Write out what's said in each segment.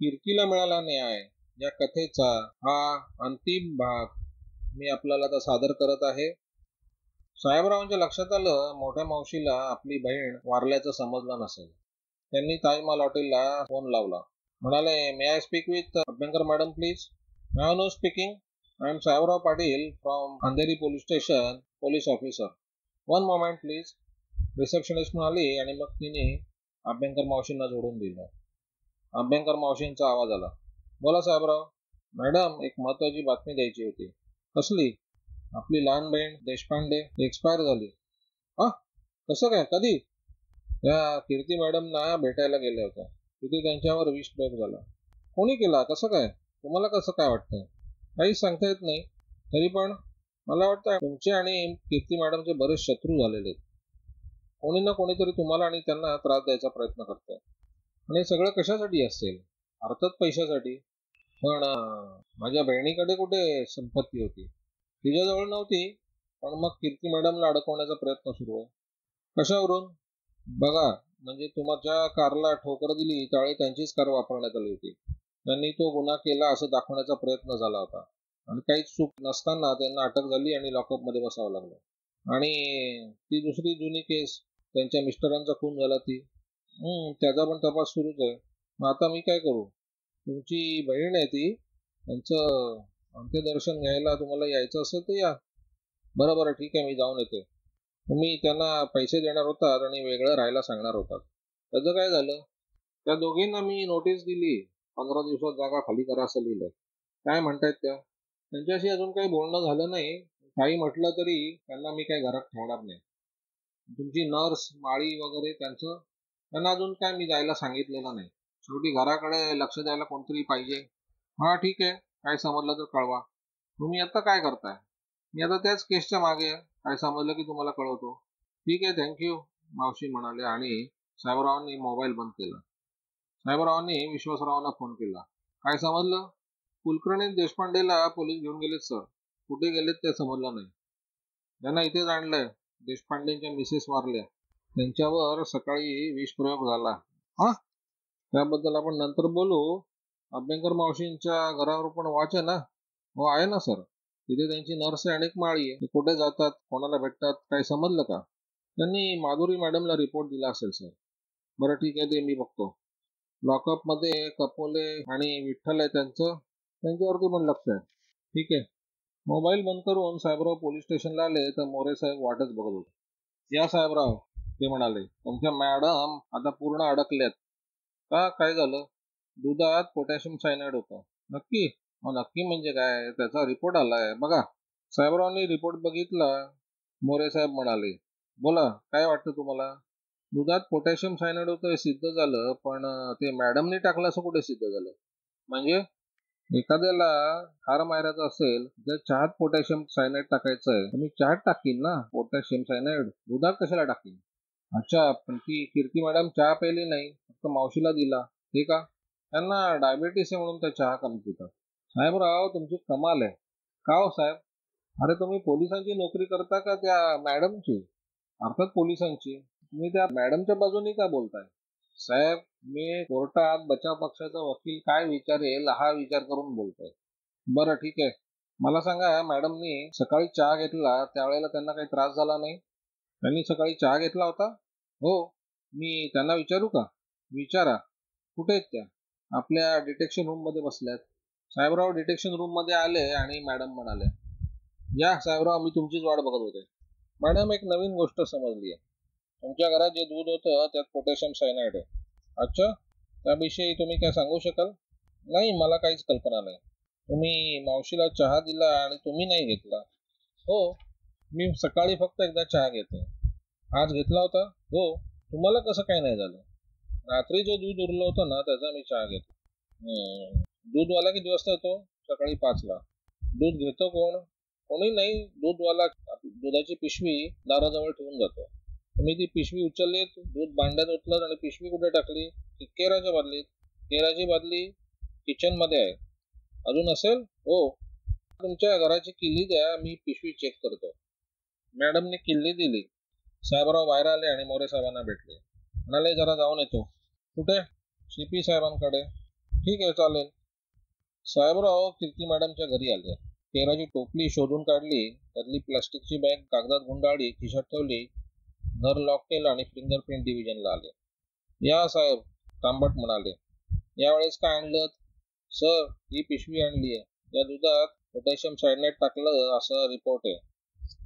कीर्तीला मिळाला न्याय या कथेचा हा अंतिम भाग मी आपल्याला आता सादर करत आहे. साहेबरावांच्या लक्षात आलं मोठ्या मावशीला आपली बहीण वारल्याचं समजलं नसेल. त्यांनी ताजमहाल हॉटेलला फोन लावला. म्हणाले, may I speak with Abhyankar madam please. No speaking. I am Sahebrao Patil from Andheri police station, police officer. One moment please. Receptionist म्हणाली आणि मग तिने अभ्यंकर मावशींना जोडून दिलं. अभ्यंकर मावशींचा आवाज आला. बोला साहेबराव. मॅडम, एक महत्वाची बातमी द्यायची होती. कसली? आपली लहान बहीण देशपांडे एक्सपायर झाली. हा, कसं काय? कधी? त्या कीर्ती मॅडमना भेटायला गेल्या होत्या. तिथे त्यांच्यावर विष प्रयोग झाला. कोणी केला? कसं काय? तुम्हाला कसं काय वाटतंय? काहीच सांगता येत नाही. तरी पण मला वाटतं तुमचे आणि कीर्ती मॅडमचे बरेच शत्रू झालेले आहेत. कोणी ना कोणीतरी तुम्हाला आणि त्यांना त्रास द्यायचा प्रयत्न करतोय. आणि सगळं कशासाठी असेल? अर्थात पैशासाठी. पण माझ्या बहिणीकडे कुठे संपत्ती होती? तिच्याजवळ नव्हती. पण मग कीर्ती मॅडमला अडकवण्याचा प्रयत्न सुरू आहे. कशावरून? बघा, म्हणजे तुमच्या कारला ठोकर दिली त्यावेळी त्यांचीच कार वापरण्यात आली होती. त्यांनी तो गुन्हा केला असं दाखवण्याचा प्रयत्न झाला होता. आणि काहीच चूक नसताना त्यांना अटक झाली आणि लॉकअप मध्ये बसावं लागलं. आणि ती दुसरी जुनी केस, त्यांच्या मिस्टरांचा खून झाला ती, त्याचा पण तपास सुरूच आहे. मग आता मी काय करू? तुमची बहीण आहे ती, त्यांचं अंत्यदर्शन घ्यायला तुम्हाला यायचं असेल तर या. बरं ठीक आहे, मी जाऊन येते. तुम्ही त्यांना पैसे देणार होतात आणि वेगळं राहायला सांगणार होतात. त्याचं काय झालं? त्या दोघींना मी नोटीस दिली. 15 दिवसात जागा खाली करा असं लिहिलंय. काय म्हणतायत त्या? त्यांच्याशी अजून काही बोलणं झालं नाही. काही म्हटलं तरी त्यांना मी काही घरात ठेवणार नाही. तुमची नर्स माळी वगैरे त्यांना अजून काय मी जायला सांगितलेलं नाही. शेवटी घराकडे लक्ष द्यायला कोणतरी पाहिजे. हा ठीक आहे, काय समजलं तर कळवा. तुम्ही आता काय करताय? मी आता त्याच केसच्या मागे आहे. काय समजलं की तुम्हाला कळवतो. ठीक आहे, थँक्यू, मावशी म्हणाले आणि साहेबरावांनी मोबाईल बंद केला. साहेबरावांनी विश्वासरावांना फोन केला. काय समजलं? कुलकर्णी देशपांडेला पोलीस घेऊन गेलेत सर. कुठे गेलेत ते समजलं नाही. त्यांना इथेच आणलंय. देशपांडेंच्या मिसेस वारल्या. त्यांच्यावर सकाळी विषप्रयोग झाला. हा, त्याबद्दल आपण नंतर बोलू. अभ्यंकर मावशींच्या घरावर पण वॉच आहे ना? हो आहे ना सर. तिथे त्यांची नर्स आहे आणि एक माळी आहे. कुठे जातात, कोणाला भेटतात, काही समजलं का? त्यांनी माधुरी मॅडमला रिपोर्ट दिला असेल सर. बरं ठीक आहे, ते मी बघतो. लॉकअप मध्ये कपोले आणि विठ्ठल आहे त्यांच्यावरती पण लक्ष आहे. ठीक आहे. मोबाईल बंद करून साहेबराव पोलीस स्टेशनला आले तर मोरे साहेब वाटच बघत होते. या साहेबराव, ते म्हणाले. तुमच्या मॅडम आता पूर्ण अडकल्यात. का? काय झालं? दुधात पोटॅशियम सायनाइड होतं. नक्की? नक्की म्हणजे काय? त्याचा रिपोर्ट आलाय बघा. साहेबरावांनी रिपोर्ट बघितला. मोरे साहेब म्हणाले, बोला, काय वाटतं तुम्हाला? दुधात पोटॅशियम सायनाइड होतं हे सिद्ध झालं, पण ते मॅडमने टाकलं असं कुठे सिद्ध झालं? म्हणजे एखाद्याला हार मारायचा असेल जर चहात पोटॅशियम सायनाइड टाकायचं आहे तर मी चहात टाकीन ना पोटॅशियम सायनाइड, दुधात कशाला टाकीन? अच्छा, पण ती कीर्ती मॅडम चहा प्यायली नाही, फक्त मावशीला दिला. हे का? त्यांना डायबिटीस आहे म्हणून त्या चहा कमी पितात. साहेबराव, तुमची कमाल आहे. का हो साहेब? अरे तुम्ही पोलिसांची नोकरी करता का त्या मॅडमची? अर्थात पोलिसांची. तुम्ही त्या मॅडमच्या बाजूने का बोलताय? साहेब, मी कोर्टात बचाव पक्षाचा वकील काय विचारेल हा विचार करून बोलतोय. बरं ठीक आहे, मला सांगा, मॅडमनी सकाळी चहा घेतला त्यावेळेला त्यांना काही त्रास झाला नाही? त्यांनी सकाळी चहा घेतला होता? हो. मी त्यांना विचारू का? विचारा. कुठे आहेत त्या? आपल्या डिटेक्शन रूम मध्ये बसल्यात. साहेबराव डिटेक्शन रूम मध्ये आले आणि मॅडम म्हणाले, या साहेबराव, मी तुमचीच वाट बघत होते. मॅडम, एक नवीन गोष्ट समजली आहे. तुमच्या घरात जे दूध होतं त्यात पोटॅशियम सायनाइड आहे. अच्छा, त्याविषयी तुम्ही काय सांगू शकाल? नाही, मला काहीच कल्पना नाही. तुम्ही मावशीला चहा दिला आणि तुम्ही नाही घेतला? हो, मी सकाळी फक्त एकदा चहा घेते. आज घेतला होता? हो. तुम्हाला कसं काय नाही झालं? रात्री जो दूध उरलं होतं ना त्याचा मी चहा घेतो. दूधवाला किती वाजता येतो? सकाळी 5 ला. दूध घेतो कोण? कोणी नाही. दूधवाला दुधाची पिशवी दाराजवळ ठेवून जातो. तुम्ही ती पिशवी उचलली, दूध भांड्यात ओतलं आणि पिशवी कुठे टाकली? केराच्या बादलीत. केराची बादली किचन मध्ये आहे. अजून असेल? हो. तुमच्या घराची किल्ली द्या, मी पिशवी चेक करतो. मॅडमने किल्ली दिली. साहेबराव बाहेर आले आणि मोरे साहेबांना भेटले. म्हणाले, जरा जाऊन येतो. कुठे? सीपी साहेबांकडे. ठीक आहे, चालेल. साहेबराव कीर्ती मॅडमच्या घरी आले. केराची टोपली शोधून काढली, त्यातली प्लास्टिकची बॅग कागदात गुंडाळली, खिशात ठेवली, घर लॉक केलं आणि फिंगरप्रिंट डिव्हिजनला आले. या साहेब, तांबट म्हणाले. यावेळेस काय आणलं? सर, ही पिशवी आणली आहे. या दुधात पोटॅशियम सायनाइड टाकलं असं रिपोर्ट आहे.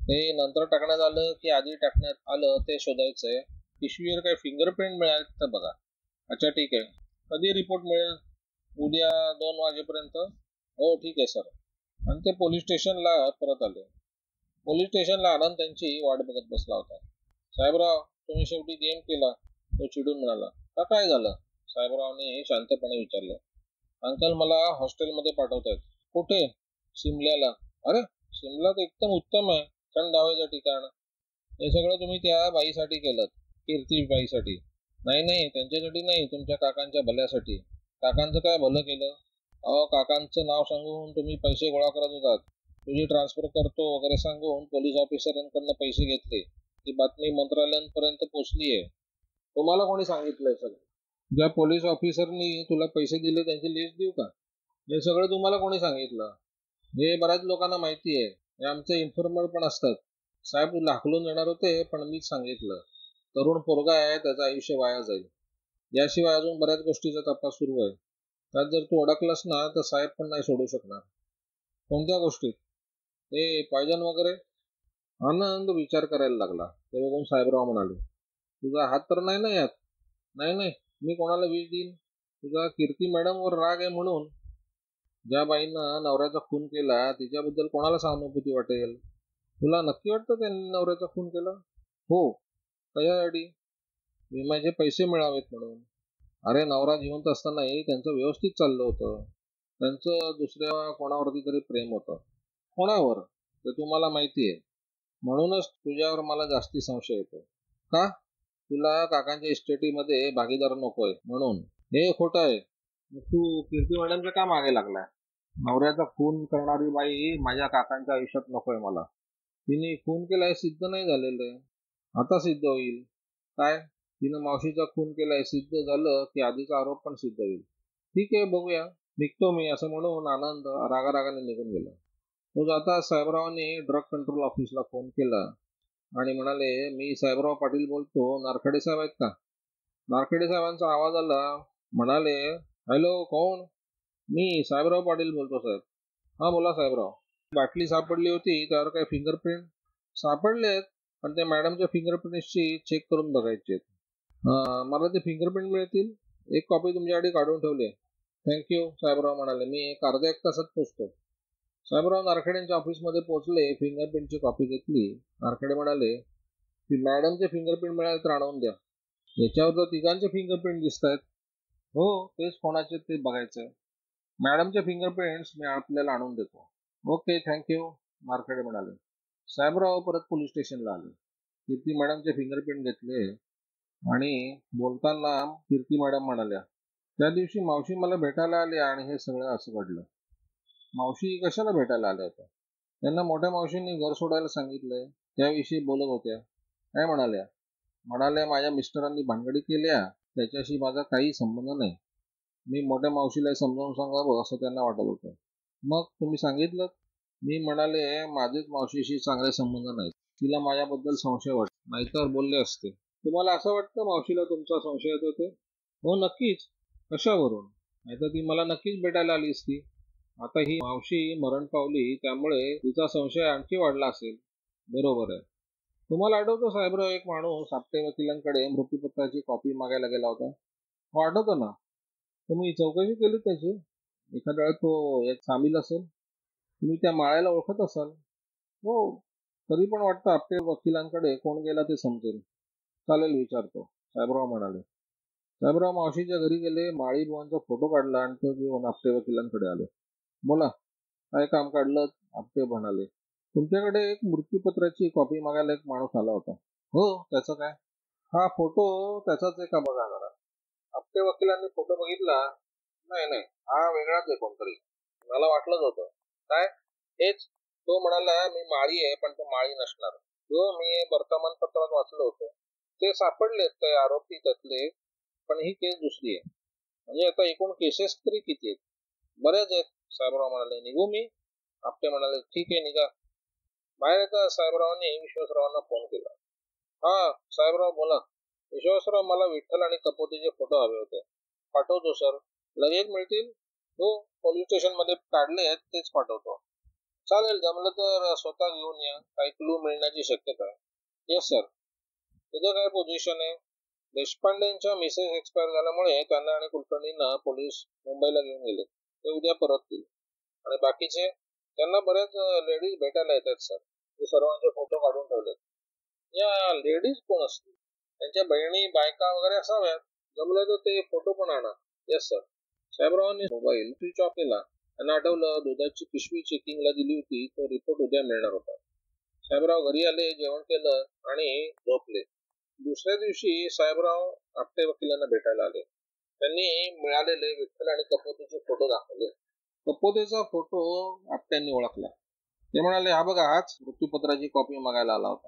ते नंतर टाकण्यात आलं की आधी टाकण्यात आलं ते शोधायचंय. पिशवीवर काही फिंगरप्रिंट मिळाले तर बघा. अच्छा, ठीक आहे. कधी रिपोर्ट मिळेल? उद्या 2 वाजेपर्यंत. हो, ठीक आहे सर. आणि ते पोलीस स्टेशनला परत आले. पोलीस स्टेशनला आनंद त्यांची वाट बघत बसला होता. साहेबराव, तुम्ही शेवटी गेम केला, तो चिडून म्हणाला. का, काय झालं? साहेबरावने शांतपणे विचारलं. अंकल मला हॉस्टेलमध्ये पाठवतायत. कुठे? शिमल्याला. अरे, शिमला तर एकदम उत्तम आहे, थंड हवेचं ठिकाण. हे सगळं तुम्ही त्या बाईसाठी केलं, कीर्ती बाईसाठी. नाही नाही, त्यांच्यासाठी नाही, तुमच्या काकांच्या भल्यासाठी. काकांचं काय भलं केलं? अहो, काकांचं नाव सांगून तुम्ही पैसे गोळा करत होतात. तुझी ट्रान्सफर करतो वगैरे सांगून पोलीस ऑफिसरांकडनं पैसे घेतले. ती बातमी मंत्रालयांपर्यंत पोहोचली आहे. तुम्हाला कोणी सांगितलंय सगळं? ज्या पोलीस ऑफिसरनी तुला पैसे दिले त्यांची लिस्ट देऊ का? हे सगळं तुम्हाला कोणी सांगितलं? हे बऱ्याच लोकांना माहिती आहे. हे आमचे इन्फॉर्मर पण असतात. साहेब हाकलून येणार होते, पण मीच सांगितलं. तरुण पोरगा आहे, त्याचं आयुष्य वाया जाईल. याशिवाय अजून बऱ्याच गोष्टीचा तपास सुरू आहे. त्यात जर तू अडकलास ना तर साहेब पण नाही सोडू शकणार. कोणत्या गोष्टीत? ते पॉयझन वगैरे? आनंद विचार करायला लागला. ते बघून साहेबराव म्हणाले, तुझा हात तर नाही ना यात? नाही नाही, मी कोणाला विष देईन? तुझा कीर्ती मॅडमवर राग आहे म्हणून. ज्या बाईनं नवऱ्याचा खून केला तिच्याबद्दल कोणाला सहानुभूती वाटेल? तुला नक्की वाटतं त्यांनी नवऱ्याचा खून केला? हो. कशासाठी? विम्याचे पैसे मिळावेत म्हणून. अरे, नवरा जिवंत असतानाही त्यांचं व्यवस्थित चाललं होतं. त्यांचं दुसऱ्या कोणावरती तरी प्रेम होतं. कोणावर? ते तुम्हाला माहिती आहे. म्हणूनच तुझ्यावर मला जास्ती संशय येतो. का? तुला काकांच्या इस्टेटीमध्ये भागीदार नकोय म्हणून. हे खोटं आहे. मग तू कीर्ती मॅडमच्या का मागे लागलाय? नवऱ्याचा खून करणारी बाई माझ्या काकांच्या आयुष्यात नकोय मला. तिने खून केलाय सिद्ध नाही झालेलं आहे. आता सिद्ध होईल. काय? तिनं मावशीचा खून केलाय सिद्ध झालं की आधीचा आरोप पण सिद्ध होईल. ठीक आहे, बघूया. निघतो मी, असं म्हणून आनंद रागारागाने निघून गेला. तो जाता साहेबरावांनी ड्रग कंट्रोल ऑफिसला फोन केला आणि म्हणाले, मी साहेबराव पाटील बोलतो. नारखेडे साहेब आहेत का? नारखेडे साहेबांचा आवाज आला. म्हणाले, हॅलो, कोण? मी साहेबराव पाटील बोलतो साहेब. हा, बोला साहेबराव. बाटली सापडली होती, त्यावर काय फिंगरप्रिंट? सापडलेत, पण ते मॅडमच्या फिंगरप्रिंटची चेक करून बघायचे आहेत. मला ते फिंगरप्रिंट मिळतील? एक कॉपी तुमच्यासाठी काढून ठेवली. थँक्यू, साहेबराव म्हणाले. मी अर्ध्या एक तासात पोचतो. साहेबराव नारखेडेंच्या ऑफिसमध्ये पोहोचले. फिंगरप्रिंटची कॉपी घेतली. नारखेडे म्हणाले, की मॅडमचे फिंगरप्रिंट मिळाले तर आणून द्या. याच्यावर तर तिघांचे फिंगरप्रिंट दिसत आहेत. हो, तेच कोणाचे ते बघायचंय. मॅडमचे फिंगरप्रिंट्स मी आपल्याला आणून देतो. ओके, थँक्यू, नारखेडे म्हणाले. साहेबराव परत पोलीस स्टेशनला आले. कीर्ती मॅडमचे फिंगरप्रिंट घेतले आणि बोलताना कीर्ती मॅडम म्हणाल्या, त्या दिवशी मावशी मला भेटायला आली आणि हे सगळं असं घडलं. मावशी कशाला भेटायला आल्या होत्या? त्यांना मोठ्या मावशींनी घर सोडायला सांगितलंय. त्याविषयी बोलत होत्या. काय म्हणाल्या? म्हणाल्या, माझ्या मिस्टरांनी भानगडी केल्या, त्याच्याशी माझा काही संबंध नाही. मी मोठ्या मावशीला समजावून सांगावं असं त्यांना वाटत होतं. मग तुम्ही सांगितलं? मी म्हणाले, माझेच मावशीशी चांगले संबंध नाहीत. तिला माझ्याबद्दल संशय वाटतो, नाहीतर बोलले असते. तुम्हाला असं वाटतं मावशीला तुमचा संशय येत होते? हो, नक्कीच. कशावरून? नाहीतर ती मला नक्कीच भेटायला आली असती. आता ही मावशी मरण पावली, त्यामुळे तिचा संशय आणखी वाढला असेल. बरोबर आहे. तुम्हाला आठवतं साहेबराव, एक माणूस आपटे वकिलांकडे मृत्यूपत्राची कॉपी मागायला गेला होता? हो, आठवतं ना. तुम्ही चौकशी केली त्याची? एखाद्या वेळेस तो यात सामील असेल. तुम्ही त्या माळ्याला ओळखत असाल. हो. तरी पण वाटतं आपटे वकिलांकडे कोण गेला ते समजेल. चालेल, विचारतो, साहेबराव म्हणाले. साहेबराव मावशीच्या घरी गेले. माळी बुवांचा फोटो काढला आणि तो घेऊन आपटे वकिलांकडे आले. बोला, काय काम काढलं? आपटे म्हणाले. तुमच्याकडे एक मृत्यूपत्राची कॉपी मागायला एक माणूस आला होता. हो, त्याचं काय? हा फोटो त्याचाच आहे का बघा जरा. आपटे वकिलांनी फोटो बघितला. नाही नाही, हा वेगळाच आहे कोणतरी. मला वाटलंच होतं. काय? हेच. तो म्हणाला, मी माळी आहे, पण तो माळी नसणार. तो मी वर्तमानपत्रात वाचलं होतं. ते सापडलेत काही आरोपी त्यातले, पण ही केस दुसरी आहे. म्हणजे आता एकूण केसेस तरी किती आहेत? बरेच आहेत. साहेबराव म्हणाले, निघू मी? आपटे म्हणाले, ठीक आहे निघा. बाहेर येता साहेबरावांनी विश्वासरावांना फोन केला. हा साहेबराव बोला. विश्वासराव, मला विठ्ठल आणि कपोतीचे फोटो हवे होते. पाठवतो सर. लगेच मिळतील? हो, पोलीस स्टेशन मध्ये काढले आहेत, तेच पाठवतो. चालेल, जमलं तर स्वतः घेऊन या. काही क्लू मिळण्याची शक्यता आहे. Yes sir. तुझं काय पोझिशन आहे? देशपांडेंच्या मिसेस एक्सपायर झाल्यामुळे त्यांना आणि कुलकर्णींना पोलीस मुंबईला घेऊन गेले. ते उद्या परततील. आणि बाकीचे? त्यांना बऱ्याच लेडीज भेटायला येतात सर. ते सर्वांचे फोटो काढून ठेवलेत. या लेडीज कोण असतील? त्यांच्या बहिणी, बायका वगैरे असाव्यात. जमलं तर ते फोटो पण आणा. Yes sir. साहेबरावांनी मोबाईल स्विच ऑफ केला. त्यांना आठवलं दुधाची पिशवी चेकिंगला दिली होती, तो रिपोर्ट उद्या मिळणार होता. साहेबराव घरी आले, जेवण केलं आणि झोपले. दुसऱ्या दिवशी साहेबराव आपटे वकिलांना भेटायला आले. त्यांनी मिळालेले विठ्ठल आणि कपोतीचे फोटो दाखवले. कपोतेचा फोटो आपट्यांनी ओळखला. ते म्हणाले, हा बघा, हाच मृत्यूपत्राची कॉपी मागायला आला होता.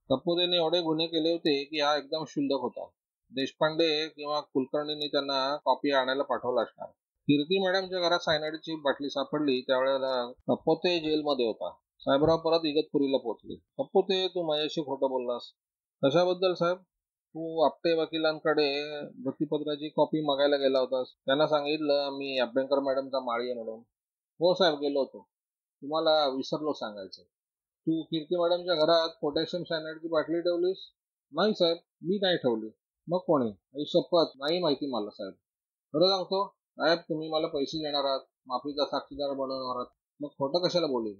कपोतेने एवढे गुन्हे केले होते की हा एकदम शुल्लक होता. देशपांडे किंवा कुलकर्णींनी त्यांना कॉपी आणायला पाठवला असणार. कीर्ती मॅडमच्या घरात सायनाईडची बाटली सापडली त्यावेळेला कपोते जेलमध्ये होता. साहेबराव परत इगतपुरीला पोहोचले. कपोते, तू माझ्याशी खोटं बोललास. कशाबद्दल साहेब? तू आपटे वकिलांकडे मृत्यूपत्राची कॉपी मागायला गेला होतास. त्यांना सांगितलं मी अभ्यंकर मॅडमचा माळी आहे म्हणून. हो साहेब, गेलो होतो. तुम्हाला विसरलो सांगायचं. तू कीर्ती मॅडमच्या घरात पोटॅशियम सायनाईडची बाटली ठेवलीस? नाही साहेब, मी नाही ठेवली. मग कोणी? आई शपथ, नाही माहिती मला साहेब. खरं सांगतो साहेब, तुम्ही मला पैसे देणार आहात, माफीचा साक्षीदार बनवणार आहात, मग खोटं कशाला बोलेल?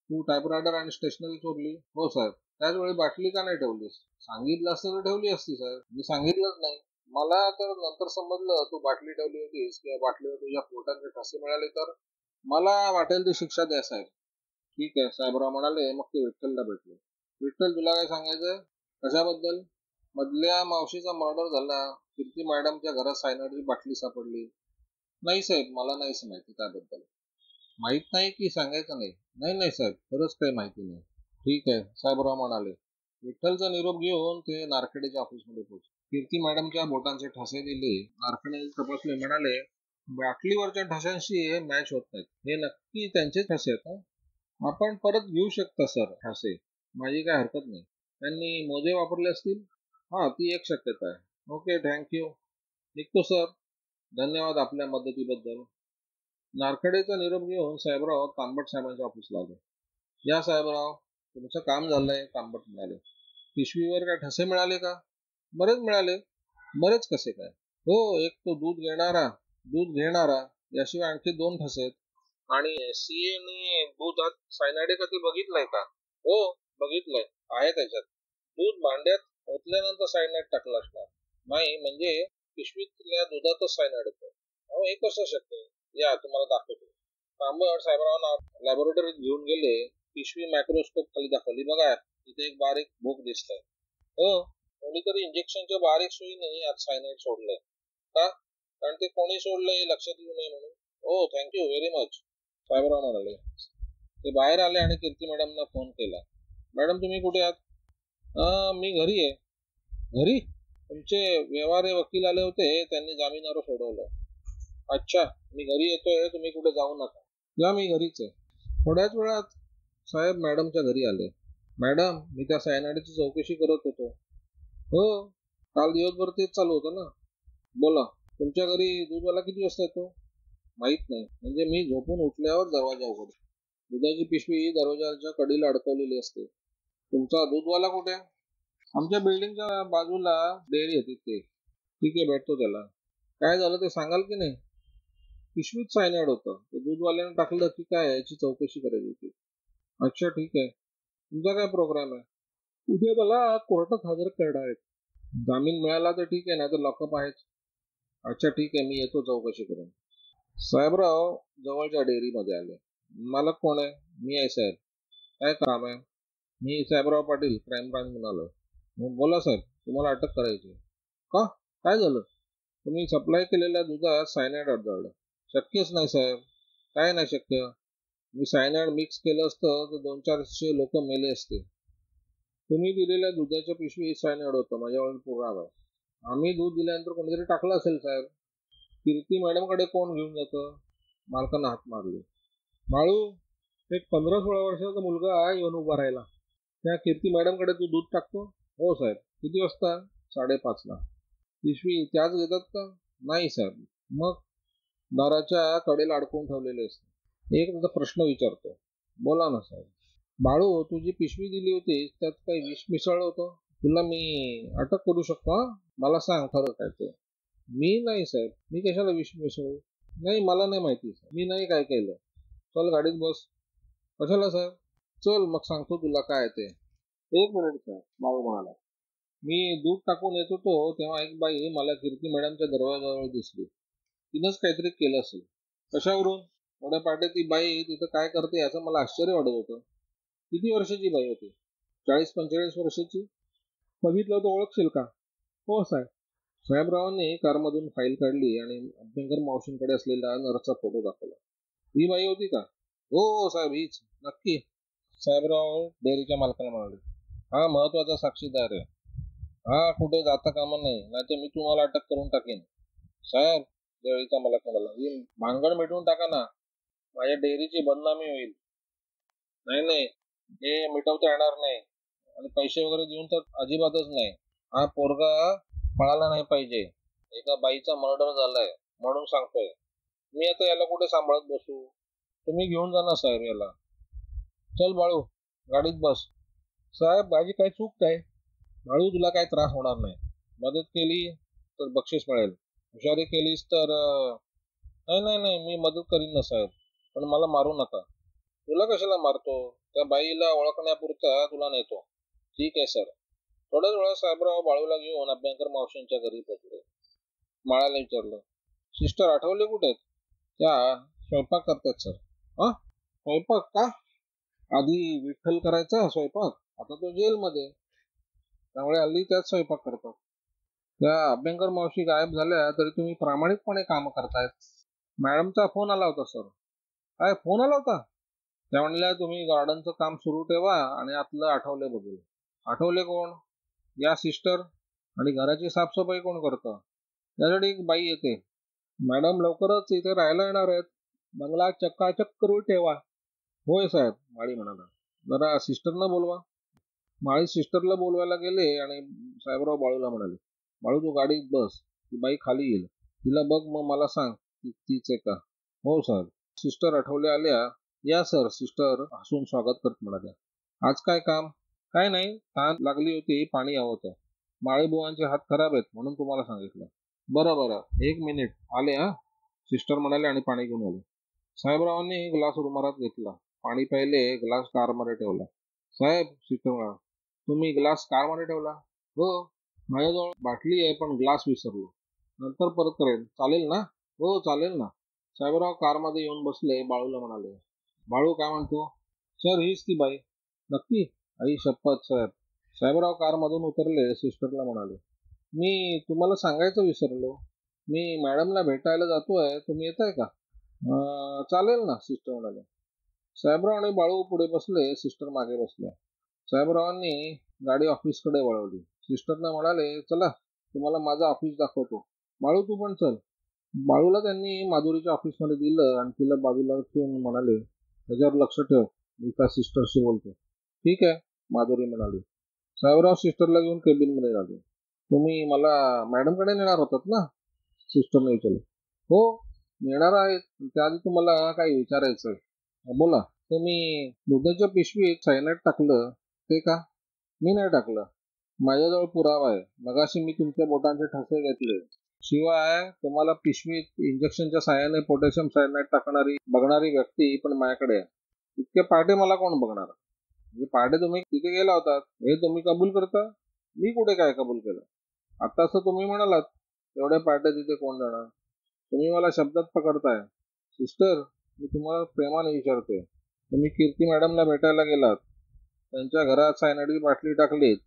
तू टायपरायडर आणि स्टेशनरी चोरली? हो साहेब. त्याच वेळी बाटली का नाही ठेवलीस? सांगितलं असतं तर ठेवली असती साहेब. मी सांगितलंच नाही. मला तर नंतर समजलं तू बाटली ठेवली होतीस किंवा बाटलीवर तुझ्या पोटाचे ठसे मिळाले तर मला वाटेल ती शिक्षा द्या साहेब. ठीक आहे, साहेबराव म्हणाले. मग ते विठ्ठलला भेटले. विठ्ठल, तुला काय सांगायचंय? कशाबद्दल? मधल्या मावशीचा मर्डर झाला. कीर्ती मॅडमच्या घरात सायनाईडची बाटली सापडली. नाही साहेब, मला नाहीच माहिती त्याबद्दल. माहित नाही की सांगायचं नाही? नाही नाही साहेब, खरंच काही माहिती नाही. ठीक आहे, साहेबराव म्हणाले. विठ्ठलचा निरोप घेऊन ते नारखेडेच्या ऑफिसमध्ये पोहोचले. कीर्ती मॅडमच्या बोटांचे ठसे दिले. नारखेडे तपासले. म्हणाले, बाटलीवरच्या ठशांशी मॅच होत नाहीत. हे नक्की त्यांचेच ठसे आहेत ना? आपण परत घेऊ शकता सर ठसे. माझी काय हरकत नाही. त्यांनी मोजे वापरले असतील? हा, ती एक शक्यता आहे. Okay, thank you. निघतो सर. धन्यवाद आपल्या मदतीबद्दल. नारखेडेचा निरोप घेऊन साहेबराव तांबट साहेबांच्या ऑफिसला आले. या साहेबराव, तुमचं काम झालंय. तांबट म्हणाले. पिशवीवर काय ठसे मिळाले का? बरेच मिळाले. बरेच कसे काय? हो, एक तो दूध घेणारा, याशिवाय आणखी 2 ठसे आहेत. आणि सीए ने दुधात सायनाइड कधी बघितलंय का? हो, बघितलंय. आहे त्याच्यात. दूध भांड्यात ओतल्यानंतर सायनाइड टाकलं असणार. नाही, म्हणजे पिशवीतल्या दुधातच सायनाइड होतं. अहो, हे कसं शक्य आहे? या, तुम्हाला दाखवतो. तांबट साहेबरावांना लॅबोरेटरीत घेऊन गेले. पिशवी मायक्रोस्कोप खाली दाखवली. बघा, इथे एक बारीक भोक दिसतंय. हो, कोणीतरी इंजेक्शनच्या बारीक सुईने यात सायनाइड सोडलंय. का? कारण ते कोणी सोडलंय हे लक्षात येऊ नये म्हणून. हो, थँक्यू व्हेरी मच, साहेबराव म्हणाले. ते बाहेर आले आणि कीर्ती मॅडमना फोन केला. मॅडम, तुम्ही कुठे आहात? मी घरी आहे. घरी? तुमचे व्यवहारे वकील आले होते, त्यांनी जामिनावर सोडवलं. अच्छा, मी घरी येतोय, तुम्ही कुठे जाऊ नका. या, मी घरीच आहे. थोड्याच वेळात साहेब मॅडमच्या घरी आले. मॅडम, मी त्या सायनाईडची चौकशी करत होतो. हो, काल दिवसभर तेच चालू होतं ना. बोला. तुमच्या घरी दूधवाला किती वाजता येतो? माहित नाही. म्हणजे मी झोपून उठल्यावर दरवाजा उघडतो. दुधाची पिशवी दरवाजाच्या कडीला अडकवलेली असते. तुमचा दूधवाला कुठे? आमच्या बिल्डिंगच्या बाजूला डेअरी होती ते. ठीक आहे, भेटतो त्याला. काय झालं ते सांगाल की नाही? पिशवीत सायनाइड होतं. ते दूधवाल्याने टाकलं की काय याची चौकशी करायची होती. अच्छा, ठीक आहे. तुमचा काय प्रोग्राम आहे? उद्या मला कोर्टात हजर करणार आहेत. जामीन मिळाला तर ठीक आहे, नाही तर लॉकअप आहेच. अच्छा, ठीक आहे, मी येतो चौकशी करून. साहेबराव जवळच्या डेअरीमध्ये आले. मालक कोण आहे? मी आहे साहेब. काय काम आहे? मी साहेबराव पाटील, क्राईम ब्रांचमधून आलो. बोला साहेब, तुम्हाला अटक करायची. का? काय झालं? तुम्ही सप्लाय केलेल्या दुधात सायनाइड आढळलं. शक्यच नाही साहेब. काय नाही शक्य? मी सायनाइड मिक्स केलं असतं तर 200-400 लोक मेले असते. तुम्ही दिलेल्या दुधाच्या पिशवीत सायनाइड होतं. माझ्यावर पुरावा आहे. आम्ही दूध दिल्यानंतर कोणीतरी टाकलं असेल साहेब. कीर्ती मॅडम कडे कोण घेऊन जातं? मालकानं हात मारले. बाळू, एक 15-16 वर्षाचा मुलगा येऊन उभा राहिला. त्या कीर्ती मॅडम कडे तू दूध टाकतो? हो साहेब. किती वाजता? 5:30ला. पिशवी त्याच घेतात का? नाही साहेब. मग? दाराच्या कडेला अडकवून ठेवलेले असते. एक प्रश्न विचारतो. बोला ना साहेब. बाळू, तू जी पिशवी दिली होती त्यात काही विष मिसळलं होतं? तुला मी अटक करू शकतो हा? मला सांग खरं काय ते. मी नाही साहेब. मी कशाला विष मिसळू? नाही, मला नाही माहिती साहेब. मी नाही काय केलं. चल गाडीत बस. कशाला साहेब? चल मग सांगतो तुला काय ते. 1 मिनिट साहेब, बाळू म्हणाला. मी दूध टाकून येत होतो तेव्हा एक बाई मला कीर्ती मॅडमच्या दरवाजाजवळ दिसली. तिनंच काहीतरी केलं असेल. कशावरून? एवढ्या पहाटे ती बाई तिथं काय करते याचं मला आश्चर्य वाटत होतं. किती वर्षाची बाई होती? 40-45 वर्षाची. बघितलं तर ओळखशील का? हो साहेब. साहेबरावांनी कारमधून फाईल काढली आणि अभ्यंकर मावशींकडे असलेला नर्सचा फोटो दाखवला. ही बाई होती का? हो हो साहेब, हीच. नक्की? साहेबराव डेअरीच्या मालकाला म्हणाले. हा महत्वाचा साक्षीदार आहे. हा कुठे जाता कामा नाही, नाहीतर मी तुम्हाला अटक करून टाकेन. साहेब, डेअरीचा मालक म्हणाला, ही भानगड मिटवून टाका ना. माझ्या डेअरीची बदनामी होईल. नाही नाही, हे मिटवता येणार नाही. आणि पैसे वगैरे देऊन तर अजिबातच नाही. हा पोरगा पळाला नाही पाहिजे. एका बाईचा मर्डर झालाय म्हणून सांगतोय. मी आता याला कुठे सांभाळत बसू? तुम्ही घेऊन जा ना साहेब याला. चल बाळू, गाडीत बस. साहेब, माझी काय चूक काय? बाळू, तुला काही त्रास होणार नाही. मदत केली तर बक्षीस मिळेल. हुशारी केलीस तर नाही नाही नाही, मी मदत करीन ना साहेब, पण मला मारू नका. तुला कशाला मारतो? त्या बाईला ओळखण्यापुरता तुला नेतो. ठीक आहे सर. थोड्याच वेळा साहेबराव बाळूला घेऊन अभ्यंकर मावशींच्या घरी पोहोचले. माळाला विचारलं, सिस्टर आठवले कुठे आहेत? त्या स्वयंपाक करतात सर. हा, स्वयंपाक का? आधी विठ्ठल करायचा स्वयंपाक, आता तो जेलमध्ये, त्यामुळे हल्ली त्याच स्वयंपाक करतात. त्या अभ्यंकर मावशी गायब झाल्या तरी तुम्ही प्रामाणिकपणे काम करतायत. मॅडमचा फोन आला होता सर. काय फोन आला होता? त्या म्हणल्या तुम्ही गार्डनचं काम सुरू ठेवा आणि आतलं आठवले बघेल. आठवले कोण? या सिस्टर. आणि घराची साफसफाई कोण करतं? त्यासाठी एक बाई येते. मॅडम लवकरच इथे राहायला येणार आहेत. बंगला चक्काचक करून ठेवा. होय साहेब, माळी म्हणाला. जरा सिस्टरना बोलवा. माळी सिस्टरला बोलवायला गेले आणि साहेबराव बाळूला म्हणाले, बाळू तू गाडीत बस. ती बाई खाली येईल. तिला बघ, मग मला सांग तीच आहे का? हो साहेब. सिस्टर आठवले आल्या. या सर, सिस्टर हसून स्वागत करत म्हणाल्या. आज काय काम? काय नाही, तहान लागली होती, पाणी हवं होतं. माळीबुवांचे हात खराब आहेत म्हणून तुम्हाला सांगितलं. बरं बरं, 1 मिनिट आले हा, सिस्टर म्हणाले आणि पाणी घेऊन आले. साहेबरावांनी ग्लास रुमालात घेतला. पाणी प्यायले, ग्लास कारमध्ये ठेवला. साहेब, सिस्टर म्हणाला, तुम्ही ग्लास कारमध्ये ठेवला? हो, माझ्याजवळ बाटली आहे पण ग्लास विसरलो. नंतर परत करेन, चालेल ना? हो चालेल ना. साहेबराव कारमध्ये येऊन बसले. बाळूला म्हणाले, बाळू काय म्हणतो? सर, हीच ती बाई. नक्की? आई शपथ साहेब. साहेबराव कारमधून उतरले. सिस्टरला म्हणाले, मी तुम्हाला सांगायचं विसरलो. मी मॅडमला भेटायला जातोय, तुम्ही येताय का? चालेल ना, सिस्टर म्हणाले. साहेबराव आणि बाळू पुढे बसले. सिस्टर मागे बसल्या. साहेबरावांनी गाडी ऑफिसकडे वळवली. सिस्टरना म्हणाले, चला तुम्हाला माझं ऑफिस दाखवतो. बाळू तू पण चल. बाळूला त्यांनी माधुरीच्या ऑफिसमध्ये दिलं आणि तिला बाजूला ठेवून म्हणाले, त्याच्यावर लक्ष ठेव, मी त्या सिस्टरशी बोलतो. ठीक आहे, माधुरी म्हणाली. साहेबराव सिस्टरला घेऊन केबिनमध्ये आले. तुम्ही मला मॅडमकडे नेणार होतात ना? सिस्टरने विचारलं. हो, नेणार आहेत. त्याआधी तुम्हाला काही विचारायचं आहे. बोला. तुम्ही दुधाच्या पिशवीत सायनाइड टाकलं ते का? मी नाही टाकलं. माझ्याजवळ पुरावा आहे. मगाशी मी तुमच्या बोटांचे ठसे घेतले. शिवाय तुम्हाला पिशवीत इंजेक्शनच्या साहाय्याने पोटॅशियम सायनाइड टाकणारी बघणारी व्यक्ती पण माझ्याकडे आहे. इतके पहाटे मला कोण बघणार? म्हणजे पहाटे तुम्ही तिथे गेला होतात हे तुम्ही कबूल करता? मी कुठे काय कबूल केलं? आता असं तुम्ही म्हणालात, एवढ्या पहाटे तिथे कोण जाणार? तुम्ही मला शब्दात पकडताय. सिस्टर, मी तुम्हाला प्रेमाने विचारतोय, तुम्ही कीर्ती मॅडमला भेटायला गेलात, त्यांच्या घरात सायनाइडची बाटली टाकलीत.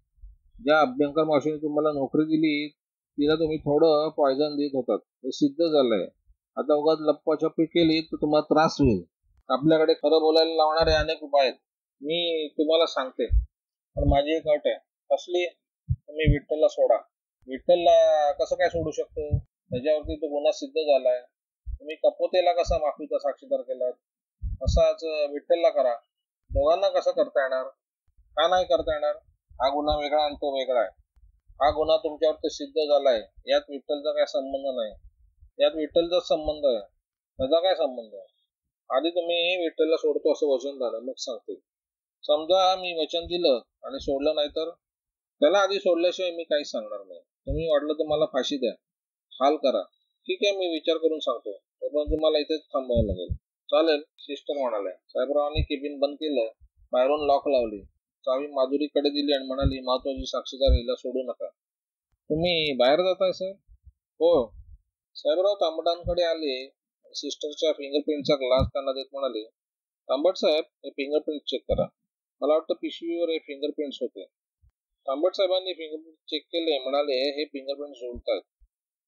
ज्या अभ्यंकर मावशीने तुम्हाला नोकरी दिली तिला तुम्ही थोडं पॉयझन देत होतात, हे सिद्ध झालंय. आता उगाच लप्पाछप्पी केली तर तुम्हाला त्रास होईल. आपल्याकडे खरं बोलायला लावणारे अनेक उपाय आहेत. मी तुम्हाला सांगते, पण माझी एक अट आहे. कसली? तुम्ही विठ्ठलला सोडा. विठ्ठलला कसं काय सोडू शकतो? त्याच्यावरती तो गुन्हा सिद्ध झालाय. तुम्ही कपोतेला कसा माफीचा साक्षीदार केलात, तसाच विठ्ठलला करा. दोघांना कसं करता येणार? का नाही करता येणार? हा गुन्हा वेगळा आणि तो वेगळा आहे. हा गुन्हा तुमच्यावरती सिद्ध झालाय, यात विठ्ठलचा काय संबंध नाही. यात विठ्ठलचाच संबंध आहे, त्याचा काय संबंध आहे? आधी तुम्ही विठ्ठलला सोडतो असं वचन झालं, मग सांगते. समजा मी वचन दिलं आणि सोडलं नाही तर? त्याला आधी सोडल्याशिवाय मी काहीच सांगणार नाही. तुम्ही वाटलं तर मला फाशी द्या, हाल करा, ठीक आहे, मी विचार करून सांगतो, पण तुम्हाला इथेच थांबावं लागेल. चालेल, सिस्टर म्हणाल्या. साहेबरावांनी केबिन बंद केलं, बाहेरून लॉक लावली, चावी माधुरीकडे दिली आणि म्हणाली, महत्वाची साक्षीदार हिला सोडू नका. तुम्ही बाहेर जाताय सर? हो. साहेबराव तांबटांकडे आले. सिस्टरच्या फिंगरप्रिंटचा ग्लास त्यांना देत म्हणाले, तांबट साहेब, हे फिंगरप्रिंट चेक करा. मला वाटतं पिशवीवर हे फिंगरप्रिंट्स होते. तांबट साहेबांनी फिंगरप्रिंट चेक केले, म्हणाले, हे फिंगरप्रिंट जुळतात.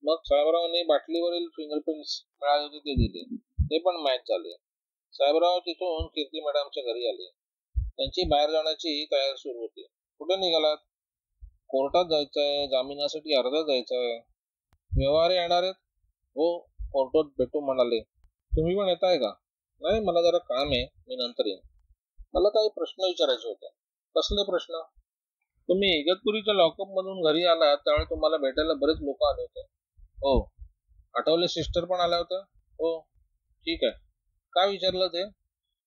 मग साहेबरावांनी बाटलीवरील फिंगरप्रिंट्स मिळाले होते ते दिले, ते पण मॅच झाले. साहेबराव तिथून कीर्ती मॅडमच्या घरी आले. त्यांची बाहेर जाण्याची तयारी सुरू होती. कुठे निघालात? कोर्टात जायचंय, जामिनासाठी अर्ज जायचंय. व्यवहार येणार आहेत? हो, कोर्टात भेटू म्हणाले. तुम्ही पण येताय का? नाही, मला जरा काम आहे, मी नंतर येईन. मला काही प्रश्न विचारायचे होते. कसले प्रश्न? तुम्ही इगतपुरीच्या लॉकअप मधून घरी आलात त्यावेळी तुम्हाला भेटायला बरेच लोक आले होते. हो. आठवले सिस्टर पण आल्या होत्या? हो. ठीक आहे. काय विचारलं ते?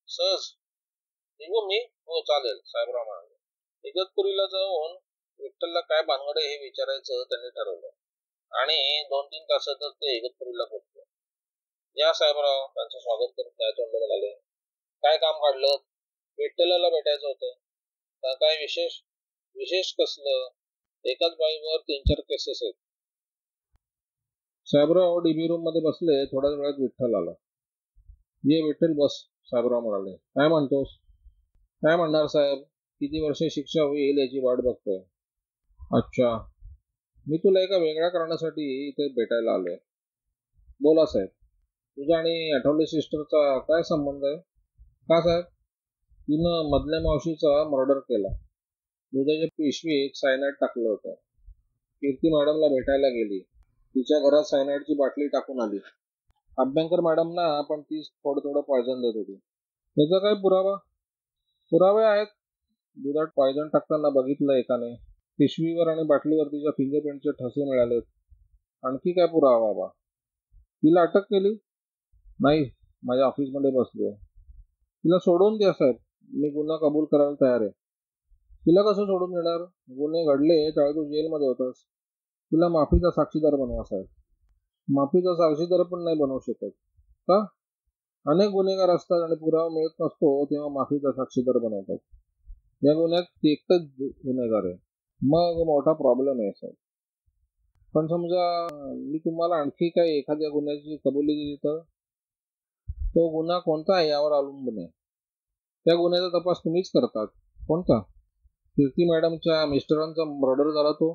सहज. निघू मी? हो चालेल, साहेबराव म्हणाले. इगतपुरीला जाऊन विठ्ठलला काय भानगड हे विचारायचं त्यांनी ठरवलं आणि 2-3 तासातच ते इगतपुरीला पोहोचले. या साहेबराव, त्यांचं स्वागत करत काय तोंडाला आले. काय काम काढलं? विठ्ठलाला भेटायचं होतं. काय विशेष? विशेष कसलं? एकाच बाईवर 3-4 केसेस आहेत. साहेबराव डीबी रूम मध्ये बसले. थोड्याच वेळात विठ्ठल आला. ये विठ्ठल, बस, साहेबराव म्हणाले. काय म्हणतोस? काय म्हणणार साहेब, किती वर्षे शिक्षा होईल याची वाट बघतोय. अच्छा, मी तुला एका वेगळ्या कारणासाठी इथे भेटायला आलोय. बोला साहेब. तुझा आणि आठवले सिस्टरचा काय संबंध आहे? का साहेब? तिनं मधल्या मावशीचा मर्डर केला. दुधाच्या पिशवीत सायनाइड टाकलं होतं. कीर्ती मॅडमला भेटायला गेली. तिच्या घरात सायनाइडची बाटली टाकून आली. अभ्यंकर मॅडमना पण ती थोडं पॉयझन देत होती. त्याचा काय पुरावा? पुरावे आहेत. दुधात पॉयझन टाकताना बघितलं एकाने. पिशवीवर आणि बाटलीवर तिच्या फिंगरप्रिंटचे ठसे मिळालेत. आणखी काय पुरावा बाबा? तिला अटक केली? नाही, माझ्या ऑफिसमध्ये बसलोय. तिला सोडून द्या साहेब, मी गुन्हा कबूल करायला तयार आहे. तिला कसं सोडून देणार? गुन्हे घडले त्यावेळी तू जेलमध्ये होतास. तिला माफीचा साक्षीदार बनवा साहेब. माफीचा साक्षीदार पण नाही बनवू शकत. का? अनेक गुन्हेगार असतात आणि पुरावा मिळत नसतो तेव्हा माफीचा साक्षीदार बनवतात. या गुन्ह्यात ती एकटाच गुन्हेगार आहे. मग मोठा प्रॉब्लेम आहे साहेब. पण समजा मी तुम्हाला आणखी काही एखाद्या गुन्ह्याची कबुली दिली तर? तो गुन्हा कोणता आहे यावर अवलंबून आहे. त्या गुन्ह्याचा तपास तुम्हीच करतात. कोणता? कीर्ती मॅडमच्या मिस्टरांचा मर्डर झाला तो,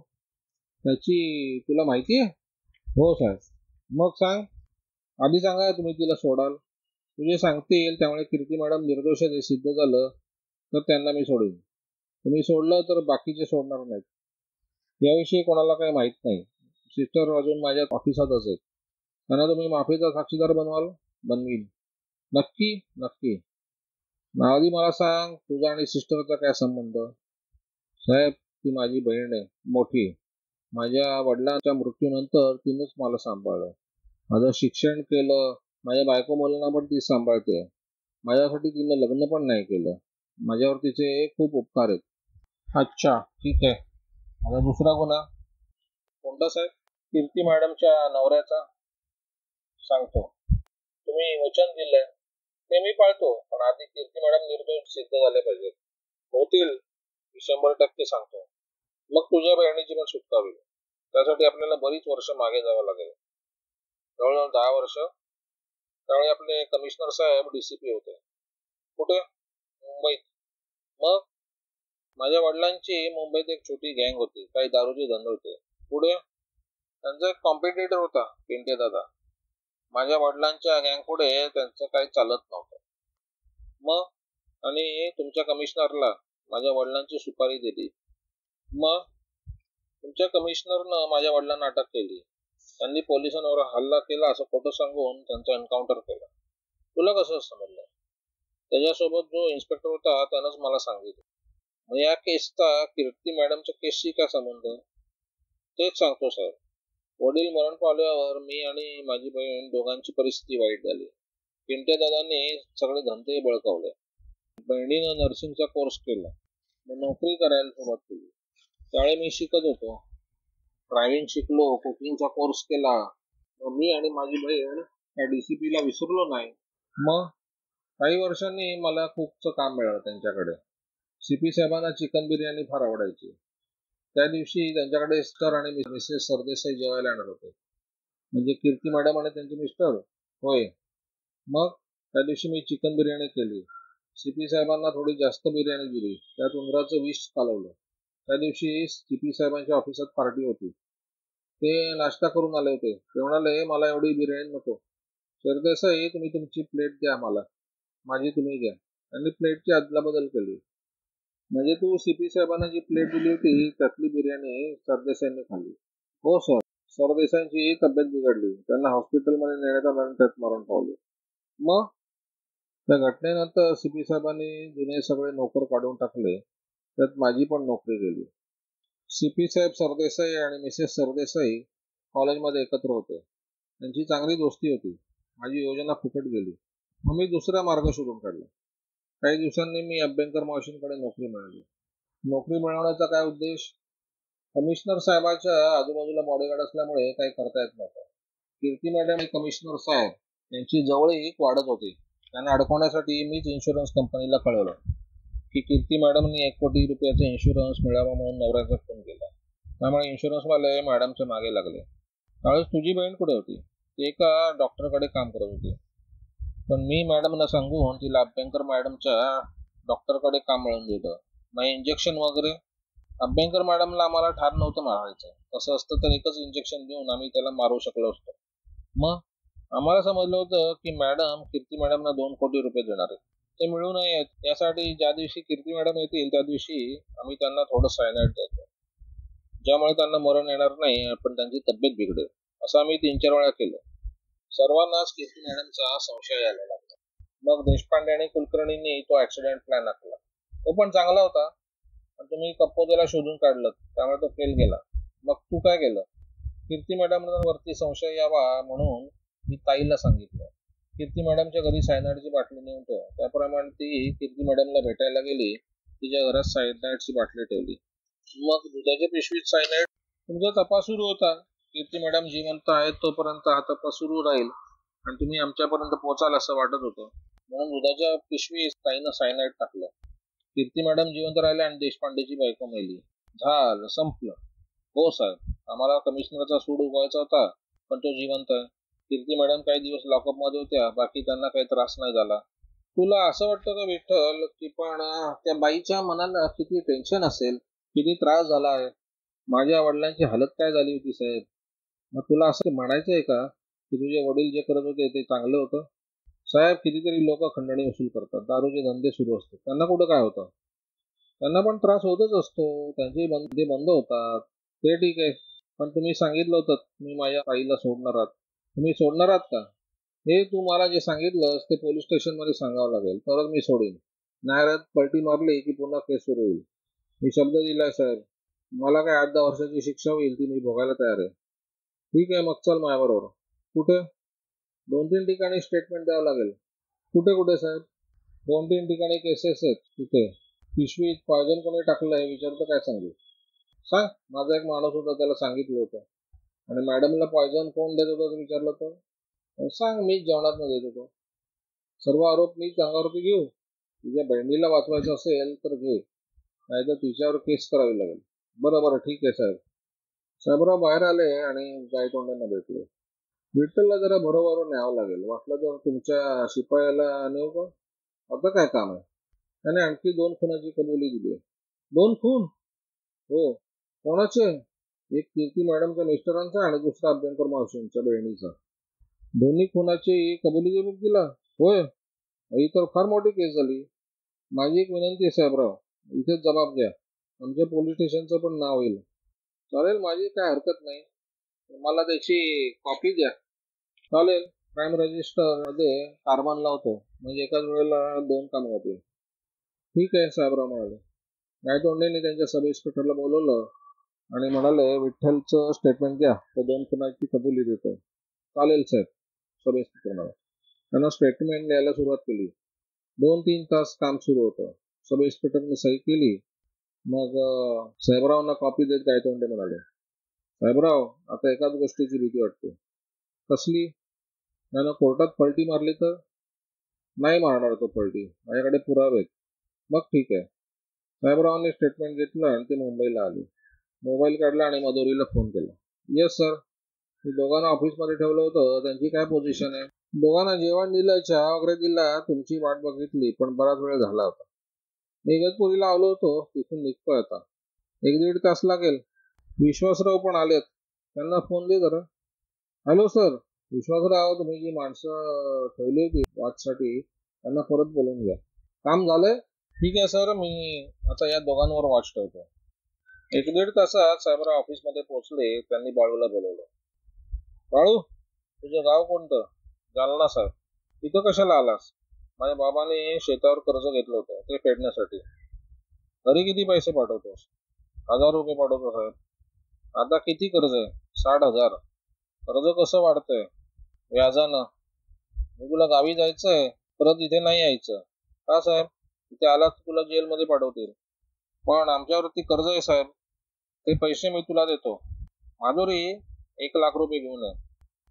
त्याची तुला माहिती आहे? हो साहेब. मग सांग. आधी सांगा, तुम्ही तिला सोडाल. तुझे सांगतील त्यामुळे कीर्ती मॅडम निर्दोष आहे सिद्ध झालं तर त्यांना मी सोडेन. तुम्ही सोडलं तर बाकीचे सोडणार नाहीत. याविषयी कोणाला काही माहित नाही. सिस्टर अजून माझ्या ऑफिसातच आहेत. त्यांना तुम्ही माफीचा साक्षीदार बनवाल? बनवीन. नक्की? नक्की. आधी मला सांग, तुझा आणि सिस्टरचा काय संबंध? साहेब, ती माझी बहीण आहे, मोठी. माझ्या वडिलांच्या मृत्यूनंतर तिनंच मला सांभाळलं. माझं शिक्षण केलं. माझ्या बायको मुलांना पण ती सांभाळते. माझ्यासाठी तिनं लग्न पण नाही केलं. माझ्यावर तिचे खूप उपकार आहेत. अच्छा, ठीक आहे. आता दुसरा गुन्हा कोणता साहेब? कीर्ती मॅडमच्या नवऱ्याचा. सांगतो. तुम्ही वचन दिलंय ते मी पाळतो, पण आधी कीर्ती मॅडम निर्दोष सिद्ध झाले पाहिजेत. होतील, मी 100% सांगतो. मग तुझ्या बहिणीची पण सुटका होईल. त्यासाठी आपल्याला बरीच वर्ष मागे जावं लागेल, जवळजवळ 10 वर्ष. त्यावेळी आपले कमिशनर साहेब DCP होते. कुठे? मुंबईत. मग माझ्या वडिलांची मुंबईत एक छोटी गँग होती, काही दारूचे धंदे होते. पुढे त्यांचा एक कॉम्पिटिटर होता, पिंटे दादा. माझ्या वडिलांच्या गँग पुढे त्यांचं काही चालत नव्हतं. मग आणि तुमच्या कमिशनरला माझ्या वडिलांची सुपारी दिली. मग तुमच्या कमिशनरनं माझ्या वडिलांना अटक केली. त्यांनी पोलिसांवर हल्ला केला असं खोटं सांगून त्यांचा एन्काउंटर केला. तुला कसं समजलं? त्याच्यासोबत जो इन्स्पेक्टर होता त्यानंच मला सांगितलं. मग या केसचा कीर्ती मॅडमच्या केसशी काय संबंध? तेच सांगतो साहेब. वडील मरण पावल्यावर मी आणि माझी बहीण दोघांची परिस्थिती वाईट झाली. पिंट्या दादांनी सगळे धंदे बळकावले. बहिणीनं नर्सिंगचा कोर्स केला. नोकरी करायला सुरुवात केली. त्यावेळी मी शिकत होतो. ड्रायव्हिंग शिकलो, कुकिंगचा कोर्स केला. मी आणि माझी बहीण त्या DCP ला विसरलो नाही. मग काही वर्षांनी मला कुकचं काम मिळालं त्यांच्याकडे. CP साहेबांना चिकन बिर्याणी फार आवडायची. त्या दिवशी त्यांच्याकडे सर आणि मिसेस सरदेसाई जेवायला येणार होते. म्हणजे कीर्ती मॅडम आणि त्यांचे मिस्टर? होय. मग त्या दिवशी मी चिकन बिर्याणी केली. CP साहेबांना थोडी जास्त बिर्याणी दिली. त्यात उंदराचं विष कालवलं. त्या दिवशी CP साहेबांच्या ऑफिसात पार्टी होती. ते नाश्ता करून आले होते. ते म्हणाले, मला एवढी बिर्याणी नको. सरदेसाई, तुम्ही तुमची प्लेट द्या मला, माझी तुम्ही घ्या. त्यांनी प्लेटची अदलाबदल केली. म्हणजे तू CP साहेबांना जी प्लेट दिली होती त्यातली बिर्याणी सरदेसाईंनी खाल्ली? हो सर. सरदेसाईंची तब्येत बिघडली. त्यांना हॉस्पिटलमध्ये नेण्यात आलं आणि त्यात मरण पावले. मग त्या घटनेनंतर CP साहेबांनी जुने सगळे नोकर काढून टाकले. त्यात माझी पण नोकरी गेली. CP साहेब सरदेसाई आणि मिसेस सरदेसाई कॉलेजमध्ये एकत्र होते. त्यांची चांगली दोस्ती होती. माझी योजना फुकट गेली. मग मी दुसरा मार्ग शोधून काढला. काही दिवसांनी मी अभ्यंकर मावशींकडे नोकरी मिळाली. नोकरी मिळवण्याचा काय उद्देश? कमिशनर साहेबाच्या आजूबाजूला बॉडीगार्ड असल्यामुळे काही करता येत नव्हतं. कीर्ती मॅडम आणि कमिशनर साहेब यांची जवळीक वाढत होती. त्यांना अडकवण्यासाठी मीच इन्शुरन्स कंपनीला कळवलं की कीर्ती मॅडमनी 1 कोटी रुपयाचा इन्शुरन्स मिळावा म्हणून नवऱ्याचा फोन केला. त्यामुळे इन्शुरन्सवाले मॅडमच्या मागे लागले. त्यावेळेस तुझी बहीण कुठे होती? ती एका डॉक्टरकडे काम करत होती. पण मी मॅडमला सांगून तिला अभ्यंकर मॅडमच्या डॉक्टरकडे काम मिळवून दिलं. नाही इंजेक्शन वगैरे. अभ्यंकर मॅडमला आम्हाला ठार नव्हतं मारायचं. तसं असतं तर एकच इंजेक्शन देऊन आम्ही त्याला मारू शकलो असतो. मग आम्हाला समजलं होतं की मॅडम कीर्ती मॅडमना 2 कोटी रुपये देणार आहेत. ते मिळू नयेत यासाठी ज्या दिवशी कीर्ती मॅडम येतील त्या दिवशी आम्ही त्यांना थोडं सायनाईड द्यायचो, ज्यामुळे त्यांना मरण येणार नाही पण त्यांची तब्येत बिघडेल. असं आम्ही 3-4 वेळा केलं. सर्वांनाच कीर्ती मॅडमचा संशय यायला लागला. मग देशपांडे आणि कुलकर्णींनी तो ऍक्सिडेंट प्लॅन आखला. तो पण चांगला होता, पण तुम्ही कप्पोदेला शोधून काढलं त्यामुळे तो फेल गेला. मग तू काय केलं? कीर्ती मॅडमवरती संशय यावा म्हणून मी ताईला सांगितलं. कीर्ती मॅडमच्या घरी सायनाईडची बाटली नेऊन ठेव. त्याप्रमाणे ती कीर्ती मॅडमला भेटायला गेली. तिच्या घरात सायनाईडची बाटली ठेवली. मग दुधाच्या पिशवीत सायनाईड. तुमचा तपास सुरू होता. कीर्ती मॅडम जिवंत आहेत तोपर्यंत हा तपास सुरू राहील आणि तुम्ही आमच्यापर्यंत पोहोचाल असं वाटत होतं. म्हणून दुधाच्या पिशवीत ताईनं सायनाईड टाकलं. कीर्ती मॅडम जिवंत राहिले आणि देशपांडेची बायको मेली. झालं, संपलं. हो साहेब, आम्हाला कमिशनरचा सूड उगवायचा होता, पण तो जिवंत आहे. कीर्ती मॅडम काही दिवस लॉकअप मध्ये होत्या. बाकी त्यांना काही त्रास नाही झाला. तुला असं वाटतं का विठ्ठल की पण त्या बाईच्या मनाला किती टेन्शन असेल, किती त्रास झाला आहे? माझ्या वडिलांची हालत काय झाली होती साहेब? मग तुला असं म्हणायचं आहे का की तुझे वडील जे करत होते ते चांगलं होतं? साहेब, कितीतरी लोक खंडणी वसूल करतात, दारूचे धंदे सुरू असतात, त्यांना कुठं काय होतं? त्यांना पण त्रास होतच असतो. त्यांचे धंदे बंद होतात, ते ठीक आहे. पण तुम्ही सांगितलं होतं मी माझ्या ताईला सोडणार आहात. तुम्ही सोडणार आहात का? हे तू मला जे सांगितलंस ते पोलीस स्टेशनमध्ये सांगावं लागेल, तरच मी सोडेन. न्यायालयात पलटी मारली की पुन्हा केस सुरू होईल. मी शब्द दिलाय साहेब. मला काय 8-10 वर्षाची शिक्षा होईल ती मी भोगायला तयार आहे. ठीक आहे, मग चल माझ्याबरोबर. कुठे? 2-3 ठिकाणी स्टेटमेंट द्यावं लागेल. कुठे कुठे साहेब? 2-3 ठिकाणी केसेस आहेत. कुठे? पिशवीत पॉयझन कोणी टाकलं हे विचारतं काय सांगू? सांग. माझा एक माणूस होता, त्याला सांगितलं होतं. आणि मॅडमला पॉयझन कोण देत होतं विचारलं तर सांग मीच जेवणात न देत होतो. सर्व आरोप मीच अंगावरती घेऊ? तुझ्या बहिणीला वाचवायचं असेल तर घे, नाहीतर तिच्यावर केस करावी लागेल. बरं ठीक आहे साहेब. साहेबराव बाहेर आले आणि गायतोंडांना भेटले. विठ्ठलला जरा बरोबर न्यावं लागेल. वाटलं तर तुमच्या शिपायाला नेऊ का? आता काय काम आहे? त्याने आणखी 2 खुनाची कबुली दिली. 2 खून? हो. कोणाचे? एक कीर्ती मॅडमच्या मिस्टरांचा आणि दुसरा अभ्यंकर मावशींच्या बहिणीचा. दोन्ही खुनाची कबुली दिला? होय. ही तर फार मोठी केस झाली. माझी एक विनंती आहे साहेबराव, इथेच जबाब द्या. आमच्या पोलीस स्टेशनचं पण नाव होईल. चालेल, माझी काय हरकत नाही. मला त्याची कॉपी द्या. चालेल. क्राईम रजिस्टर मध्ये कार्बन लावतो, म्हणजे एकाच वेळेला 2 कामं होतील. ठीक आहे, साहेबराव म्हणाले. गायतोंडेंनी त्यांच्या सब इन्स्पेक्टरला बोलवलं आणि म्हणाले, विठ्ठलचं स्टेटमेंट द्या, तो 2 खुनाची कबुली देतोय. चालेल साहेब, सब इन्स्पेक्टर म्हणाले. त्यांना स्टेटमेंट द्यायला सुरुवात केली. 2-3 तास काम सुरू होतं. सब इन्स्पेक्टरने सही केली. मग साहेबरावांना कॉपी देत गायतोंडे म्हणाले, साहेबराव, आता एकाच गोष्टीची भीती वाटते. कसली? त्यानं कोर्टात पलटी मारली तर? नाही मारणार तो पलटी, माझ्याकडे पुरावे आहेत. मग ठीक आहे. साहेबरावांनी स्टेटमेंट घेतलं आणि ते मुंबईला आले. मोबाईल काढला आणि मधुरीला फोन केला. येस सर, मी दोघांना ऑफिसमध्ये ठेवलं होतं, त्यांची काय पोझिशन आहे? दोघांना जेवण दिलं, चहा वगैरे दिला, तुमची वाट बघितली, पण बराच वेळ झाला होता. मी इगतपुरीला आलो होतो, तिथून निघतोय आता. 1-1.5 तास लागेल. विश्वासराव पण आलेत, त्यांना फोन दे जरा. हॅलो सर, विश्वासराव, तुम्ही जी माणसं ठेवली होती वॉचसाठी, त्यांना परत बोलवून घ्या. काम झालंय? ठीक आहे सर, मी आता या दोघांवर वॉच ठेवतो. 1-1.5 तासात साहेबराव ऑफिसमध्ये पोहोचले. त्यांनी बाळूला बोलवलं. बाळू, तुझं गाव कोणतं? जालना सर. तिथं कशाला आलास? माझ्या बाबाने शेतावर कर्ज घेतलं होतं, ते फेडण्यासाठी. घरी किती पैसे पाठवतोस? 1000 रुपये पाठवतो साहेब. आता किती कर्ज आहे? 60,000. कर्ज कसं वाढतंय? व्याजानं. मी तुला गावी जायचंय, परत इथे नाही यायचं. का साहेब? इथे आलास तर तुला जेलमध्ये पाठवतील. पण आमच्यावरती कर्ज आहे साहेब, ते पैसे मी तुला देतो. माधुरी, 1 लाख रुपये घेऊन ये.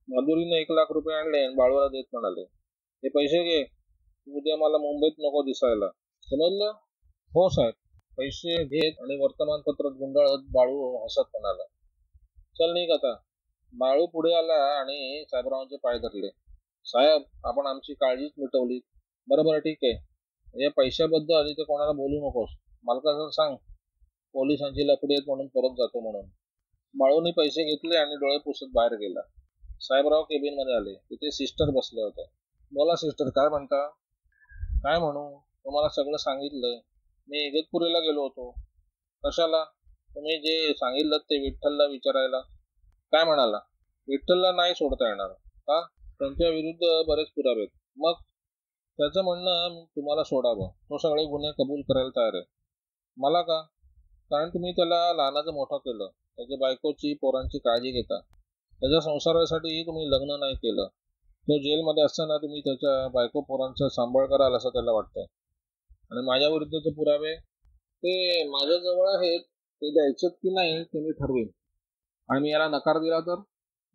माधुरीने 1 लाख रुपये आणले आणि बाळूला देत म्हणाले, हे पैसे घे, उद्या मला मुंबईत नको दिसायला. समजलं? हो साहेब. पैसे घेत आणि वर्तमानपत्रात गुंडाळत बाळू हसत म्हणाला, चल निघ आता. बाळू पुढे आला आणि साहेबरावांचे पाय धरले. साहेब, आपण आमची काळजीच मिटवली. बरोबर, ठीक आहे. या पैशाबद्दल इथे कोणाला बोलू नकोस. मालकाचं सांग पोलिसांची लफडी आहेत म्हणून परत जातो म्हणून. बाळूने पैसे घेतले आणि डोळे पुसत बाहेर गेला. साहेबराव केबिन मध्ये आले. तिथे सिस्टर बसले होते. बोला सिस्टर, काय म्हणता? काय म्हणू, तुम्हाला सगळं सांगितलंय. मी इगतपुरीला गेलो होतो. कशाला? तुम्ही जे सांगितलं ते विठ्ठलला विचारायला. काय म्हणाला? विठ्ठलला नाही सोडता येणार. का? त्यांच्या विरुद्ध बरेच पुरावे आहेत. मग? त्याचं म्हणणं तुम्हाला सोडावं. तो सगळे गुन्हे कबूल करायला तयार आहे. मला का? कारण तुम्ही त्याला लहानाचं मोठं केलं. त्याच्या बायकोची, पोरांची काळजी घेता. त्याच्या संसारासाठी तुम्ही लग्न नाही केलं. तो जेलमध्ये असताना तुम्ही त्याच्या बायको पोरांचा सांभाळ कराल असं त्याला वाटतं. आणि माझ्या विरुद्धचे पुरावे ते माझ्याजवळ आहेत. ते द्यायचं की नाही ते मी ठरवेन. आणि मी याला नकार दिला तर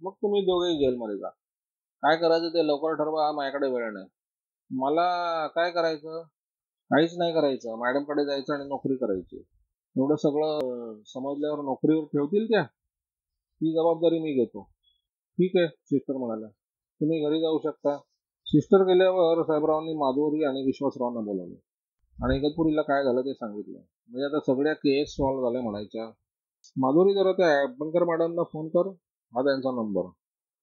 मग तुम्ही दोघेही जेलमध्ये जा. काय करायचं ते लवकर ठरवा, माझ्याकडे वेळ नाही. मला काय करायचं? काहीच नाही करायचं. मॅडमकडे जायचं आणि नोकरी करायची. एवढं सगळं समजल्यावर नोकरीवर ठेवतील त्या? ती जबाबदारी मी घेतो. ठीक आहे, सिस्टर म्हणाल्या. तुम्ही घरी जाऊ शकता. सिस्टर गेल्यावर साहेबरावांनी माधुरी आणि विश्वासरावांना बोलावलं आणि इगतपुरीला काय झालं ते सांगितलं. म्हणजे आता सगळ्या केस सॉल्व्ह झाल्या म्हणायच्या. माधुरी, जरा त्या ॲबनकर मॅडमला फोन कर, हा त्यांचा नंबर.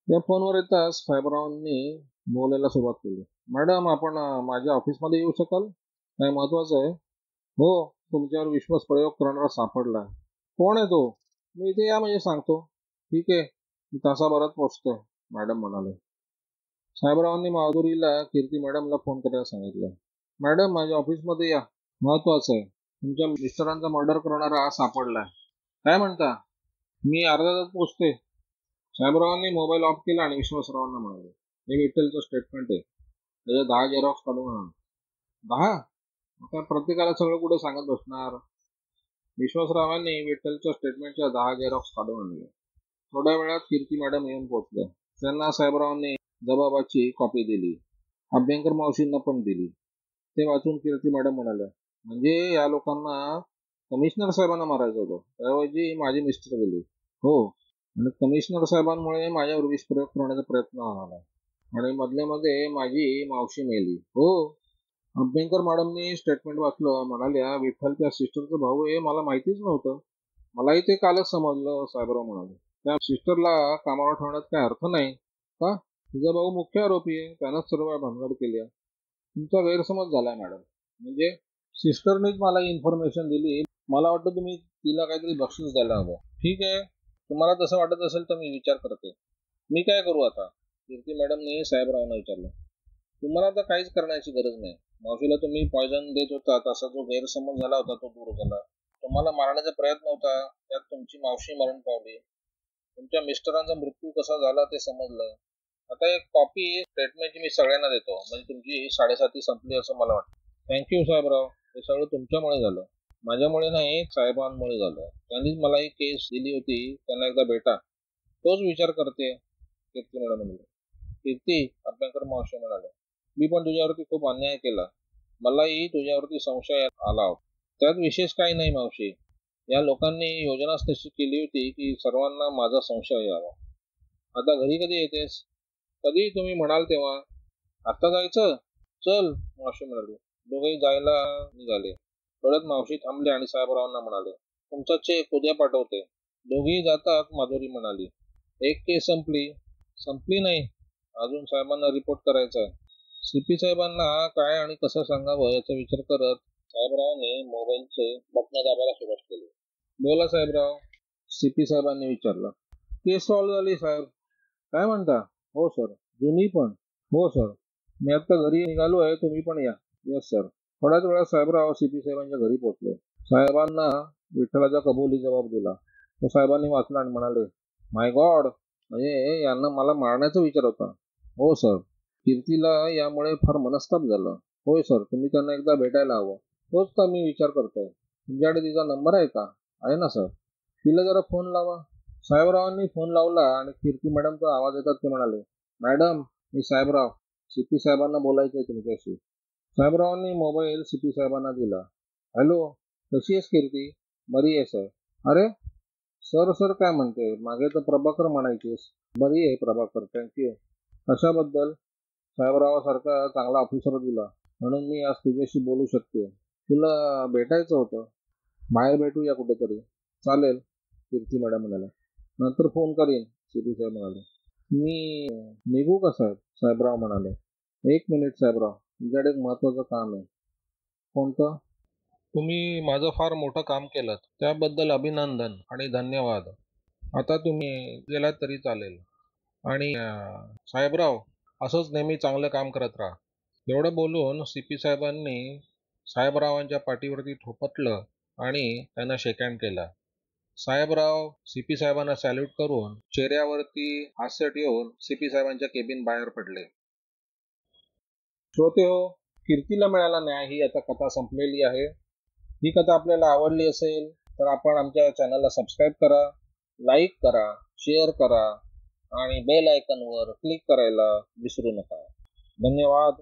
त्या फोनवर येताच साहेबरावांनी बोलायला सुरुवात केली. मॅडम, आपण माझ्या ऑफिसमध्ये येऊ शकाल? काय महत्वाचं आहे? हो, तुमच्यावर विश्वास प्रयोग करणारा सापडला. कोण आहे तो? मी इथे या म्हणजे सांगतो. ठीक आहे, मी तासाभरात पोहोचतोय, मॅडम म्हणाले. साहेबरावांनी माधुरीला कीर्ती मॅडमला फोन करायला सांगितलं. मॅडम, माझ्या ऑफिसमध्ये या, महत्वाचं आहे. तुमच्या मिस्टरांचा मर्डर करणारा सापडलाय. काय म्हणता? मी अर्धा तास पोहोचते. साहेबरावांनी मोबाईल ऑफ केला आणि विश्वासरावांना म्हणाले, हे विठ्ठलचं स्टेटमेंट आहे, त्याचे 10 झेरॉक्स काढून आणा. 10? आता प्रत्येकाला सगळं कुठे सांगत बसणार? विश्वासरावांनी विठ्ठलच्या स्टेटमेंटच्या 10 झेरॉक्स काढून आणले. थोड्या वेळात कीर्ती मॅडम येऊन पोहोचल्या. त्यांना साहेबरावांनी जबाबाची कॉपी दिली. अभ्यंकर मावशींना पण दिली. ते वाचून कीर्ती मॅडम म्हणाल्या, म्हणजे या लोकांना कमिशनर साहेबांना मारायचं होतं, त्याऐवजी माझे मिस्टर गेले. हो, आणि कमिशनर साहेबांमुळे माझ्यावर विषप्रयोग करण्याचा प्रयत्न झाला आणि मधले माझी मावशी मेली. हो. अभ्यंकर मॅडमनी स्टेटमेंट वाचलं. म्हणाल्या, विठ्ठलच्या सिस्टरचा भाऊ आहे, मला माहितीच नव्हतं. मलाही ते कालच समजलं, साहेबराव म्हणाले. त्या सिस्टरला कामावर ठेवण्यात काय अर्थ नाही का? तिचा भाऊ मुख्य आरोपी आहे, त्यानंच सर्व भानगड केली. तुमचा गैरसमज झालाय मॅडम. म्हणजे सिस्टरनीच मला इन्फॉर्मेशन दिली. मला वाटतं तुम्ही तिला काहीतरी बक्षीस द्यायला हवं. ठीक आहे, तुम्हाला तसं वाटत असेल तर मी विचार करते. मी काय करू आता? कीर्ती मॅडमने साहेबरावांना विचारलं. तुम्हाला आता काहीच करण्याची गरज नाही. मावशीला तुम्ही पॉयझन देत होता, तसा जो गैरसमज झाला होता तो दूर झाला. तुम्हाला मारण्याचा प्रयत्न होता, त्यात तुमची मावशी मरण पावली. तुमच्या मिस्टरांचा मृत्यू कसा झाला ते समजलं. आता एक कॉपी स्टेटमेंटची मी सगळ्यांना देतो, म्हणजे तुमची 7:30 संपली असं मला वाटतं. थँक्यू साहेबराव. हे सगळं तुमच्यामुळे झालं. माझ्यामुळे नाही, साहेबांमुळे झालं. त्यांनीच मला ही केस दिली होती. त्यांना एकदा भेटा. तोच विचार करते, कीर्ती मॅडम म्हणाले. कीर्ती, अभ्यंकर मावशी म्हणाले, मी पण तुझ्यावरती खूप अन्याय केला. मलाही तुझ्यावरती संशय आला होता. त्यात विशेष काही नाही मावशी. या लोकांनी योजनाच तशी केली होती की सर्वांना माझा संशय यावा. आता घरी कधी येतेस? कधी तुम्ही म्हणाल तेव्हा. आता जायचं? चल, मावशी म्हणाली. दोघेही जायला निघाले. थोड्यात मावशी थांबले आणि साहेबरावांना म्हणाले, तुमचा चेक उद्या पाठवते. दोघेही जातात. माधुरी म्हणाली, एक केस संपली. संपली नाही, अजून साहेबांना रिपोर्ट करायचा आहे. सीपी साहेबांना काय आणि कसं सांगावं याचा विचार करत साहेबरावांनी मोबाईलचे बटणं दाबायला सुरुवात केली. बोला साहेबराव, सीपी साहेबांनी विचारलं. केस सॉल्व्ह झाली साहेब. काय म्हणता? हो सर. जुनी पण? हो सर. मी आता घरी निघालो आहे, तुम्ही पण या. Yes sir. थोड्याच वेळात साहेबराव सीपी साहेबांच्या घरी पोहोचले. साहेबांना विठ्ठलाचा कबुली जबाब दिला. तो साहेबांनी वाचला आणि म्हणाले, माय गॉड, म्हणजे यांना मला मारण्याचा विचार होता. हो सर. कीर्तीला यामुळे फार मनस्ताप झाला. होय सर, तुम्ही त्यांना एकदा भेटायला हवं. तोच तर मी विचार करतोय. तुमच्याकडे तिचा नंबर आहे का? आहे ना सर. तिला जरा फोन लावा. साहेबरावांनी फोन लावला आणि कीर्ती मॅडमचा आवाज येतात ते म्हणाले, मॅडम, मी साहेबराव. सीपी साहेबांना बोलायचंय तुमच्याशी. साहेबरावांनी मोबाईल सीपी साहेबांना दिला. हॅलो, कशी आहेस कीर्ती? बरी आहे सर. अरे सर, सर काय म्हणते? मागे तर प्रभाकर म्हणायचीस. बरी आहे प्रभाकर, थँक्यू. कशाबद्दल? साहेबरावासारखा चांगला ऑफिसर दिला म्हणून मी आज तुझ्याशी बोलू शकते. तुला भेटायचं होतं. बाहेर भेटूया कुठेतरी. चालेल, कीर्ती मॅडम म्हणाल्या. नंतर फोन करीन, सीपी साहेब म्हणाले. मी निघू का साहेब? साहेबराव म्हणाले. एक मिनिट साहेबराव, तुमच्याकडे एक महत्वाचं काम आहे. कोणतं? तुम्ही माझं फार मोठं काम केलं, त्याबद्दल अभिनंदन आणि धन्यवाद. आता तुम्ही गेलात तरी चालेल. आणि साहेबराव, असंच नेहमी चांगलं काम करत राहा. एवढं बोलून सीपी साहेबांनी साहेबरावांच्या पाठीवरती थोपटलं आणि त्यांना शेकहँड केला. साहेबराव सीपी साहेबांना सॅल्यूट करून चेहऱ्यावरती हास्य ठेवून सीपी साहेबांच्या केबिन बाहेर पडले. श्रोते हो, कीर्तीला मिळाला न्याय ही आता कथा संपलेली आहे. ही कथा आपल्याला आवडली असेल तर आपण आमच्या चॅनलला सबस्क्राईब करा, लाईक करा, शेअर करा आणि बेल आयकॉनवर क्लिक करायला विसरू नका. धन्यवाद.